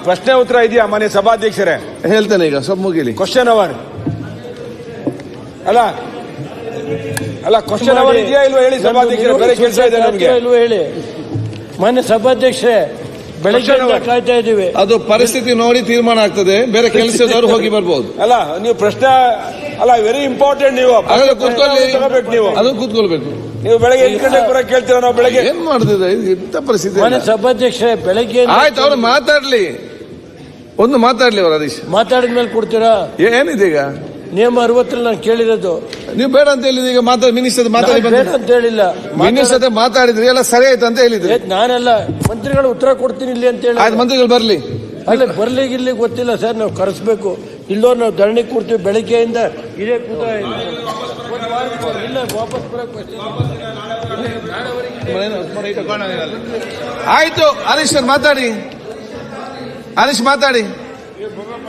ಪ್ರಶ್ನೆ ಉತ್ತರ ಇದೆಯಾ ಮಾನ್ಯ ಸಭಾಧ್ಯಕ್ಷರೇ? ಹೇಳ್ತೇನೆ ಈಗ ಸ್ವಲ್ಪ ಮುಗಿಲಿ. ಕ್ವಶನ್ ಅವರ್ ಅಲ್ಲ ಕ್ವಶನ್ ಅವರ್ ಇದೆಯಾ ಇಲ್ವಾ ಹೇಳಿ ಸಭಾಧ್ಯಕ್ಷರೇ. ಬೇರೆ ಕೆಲಸ ಇದೆ ನಮಗೆ ಇಲ್ವಾ ಹೇಳಿ. ಮಾನ್ಯ ಸಭಾಧ್ಯಕ್ಷರೇ, ಬೆಳಗ್ಗೆ ಕಾಯ್ತಾ ಇದ್ದೀವಿ. ಅದು ಪರಿಸ್ಥಿತಿ ನೋಡಿ ತೀರ್ಮಾನ ಆಗ್ತದೆ. ಬೇರೆ ಕೆಲಸದವರು ಹೋಗಿ ಬರ್ಬೋದು. ಅಲ್ಲ ನೀವು ಪ್ರಶ್ನೆ ಅಲ್ಲ ವೆರಿ ಇಂಪಾರ್ಟೆಂಟ್. ನೀವು ತಗೋಬೇಕು. ನೀವು ಅದು ಕೂತ್ಕೊಳ್ಬೇಕು. ನೀವು ಬೆಳಗ್ಗೆ 8 ಗಂಟೆಗೆ ಬರಕ್ಕೆ ಕೇಳ್ತೀರಾ? ನಾವು ಬೆಳಗ್ಗೆ ಏನ್ ಮಾಡ್ತಿದ್ರೆ ಇಂಥ ಪರಿಸ್ಥಿತಿ. ಮಾನ್ಯ ಸಭಾಧ್ಯಕ್ಷರೇ, ಬೆಳಗ್ಗೆ ಆಯ್ತು, ಅವ್ರು ಮಾತಾಡ್ಲಿ. ಒಂದು ಮಾತಾಡ್ಲಿ ಅವರು. ಹರೀಶ್ ಮಾತಾಡಿದ ಮೇಲೆ ಕೊಡ್ತೀರಾ? ಏನಿದೆ ಈಗ ನಿಯಮ 60 ನಾನು ಕೇಳಿರೋದು. ನೀವು ಬೇಡ ಅಂತ ಹೇಳಿದ್ರಿ. ಈಗ ಮಿನಿಸ್ಟರ್ ಮಾತಾಡಿ ಬೇಡ ಅಂತ ಹೇಳಿಲ್ಲ. ಮಿನಿಸ್ಟರ್ ಮಾತಾಡಿದ್ರಿ, ಎಲ್ಲ ಸರಿ ಆಯ್ತು ಅಂತ ಹೇಳಿದ್ರಿ. ನಾನೆಲ್ಲ ಮಂತ್ರಿಗಳು ಉತ್ತರ ಕೊಡ್ತೀನಿ ಇಲ್ಲಿ ಅಂತ ಹೇಳಿ. ಆಯ್ತು, ಮಂತ್ರಿಗಳು ಬರ್ಲಿ. ಅಲ್ಲ ಬರ್ಲಿಕ್ಕೆ ಇಲ್ಲಿ ಗೊತ್ತಿಲ್ಲ ಸರ್. ನಾವು ಕರೆಸ್ಬೇಕು. ಇಲ್ಲೋ ನಾವು ಧರಣಿ ಕೊಡ್ತೀವಿ ಬೆಳಿಗ್ಗೆಯಿಂದ. ಇದೇ ಇಲ್ಲ ವಾಪಸ್ ಆಯ್ತು. ಹರೀಶ್ ಮಾತಾಡಿ. ಹರೀಶ್ ಮಾತಾಡಿ.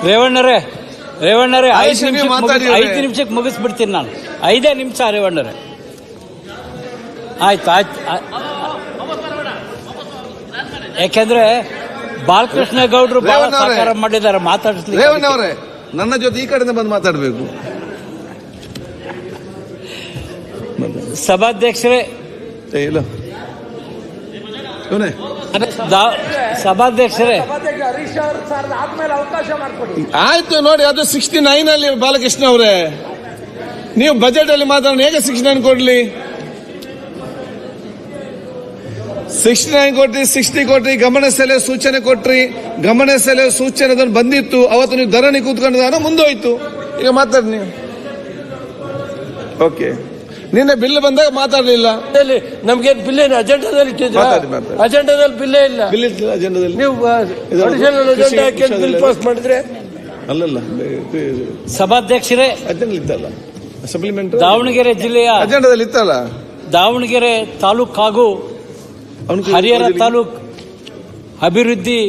ರೇವಣ್ಣರೇ 5 ನಿಮಿಷಕ್ಕೆ ಮುಗಿಸ್ಬಿಡ್ತೀನಿ ನಾನು. 5 ನಿಮಿಷ ರೇವಣ್ಣರೇ. ಆಯ್ತು. ಯಾಕೆಂದ್ರೆ ಬಾಲಕೃಷ್ಣ ಗೌಡ್ರು ಬಹಳ ಸಹಕಾರ ಮಾಡಿದ್ದಾರೆ ಮಾತಾಡಿಸ್ಲಿಕ್ಕೆ. ರೇವಣ್ಣ ಅವರೇ, ನನ್ನ ಜೊತೆ ಈ ಕಡೆಯಿಂದ ಬಂದು ಮಾತಾಡಬೇಕು. ಸಭಾಧ್ಯಕ್ಷರೇ, ಇಲ್ಲ ಸಭಾಧ್ಯಕ್ಷರೇ ಆಯ್ತು ನೋಡಿ. ಅದು 69 ಅಲ್ಲಿ ಬಾಲಕೃಷ್ಣ ಅವರೇ, ನೀವು ಬಜೆಟ್ ಅಲ್ಲಿ ಮಾತಾಡೋಣ. ಹೇಗೆ 69 ಕೊಡ್ಲಿ? 69 ಕೊಟ್ರಿ, 60 ಕೊಟ್ರಿ, ಗಮನ ಸೆಳೆಯುವ ಸೂಚನೆ ಕೊಟ್ರಿ. ಗಮನ ಸೆಳೆಯುವ ಸೂಚನೆ ಬಂದಿತ್ತು. ಅವತ್ತು ನೀವು ಧರಣಿ ಕೂತ್ಕೊಂಡಿದ್ದಾನ ಮುಂದೋಯ್ತು. ಈಗ ಮಾತಾಡಿ ನೀವು. ಓಕೆ, ನಿನ್ನೆ ಬಿಲ್ ಬಂದಾಗ ಮಾತಾಡಲಿಲ್ಲ. ನಮ್ಗೇನು ಬಿಲ್ ಏನು ಅಜೆಂಡಾದಲ್ಲಿ ಇಟ್ಟಿದ್ರ? ಅಜೆಂಡಾದಲ್ಲಿ ಬಿಲ್ಲೇ ಇಲ್ಲ. ಬಿಲ್ ಇಟ್ಟಿಲ್ಲ ಅಜೆಂಡಾದಲ್ಲಿ. ನೀವು ಅಡಿಷನಲ್ ಅಜೆಂಡಾ ಹಾಕಿ ಬಿಲ್ ಪಾಸ್ ಮಾಡಿದ್ರೆ ಅಲ್ಲಲ್ಲ. ಸಭಾಧ್ಯಕ್ಷರೇ, ಅಜೆಂಡಾ ಇತ್ತಲ್ಲ, ಸಪ್ಲಿಮೆಂಟ್ ದಾವಣಗೆರೆ ಜಿಲ್ಲೆಯ ಅಜೆಂಡಾದಲ್ಲಿ ಇತ್ತಲ್ಲ. ದಾವಣಗೆರೆ ತಾಲೂಕು ಹಾಗೂ ಹರಿಹರ ತಾಲೂಕು ಅಭಿವೃದ್ಧಿ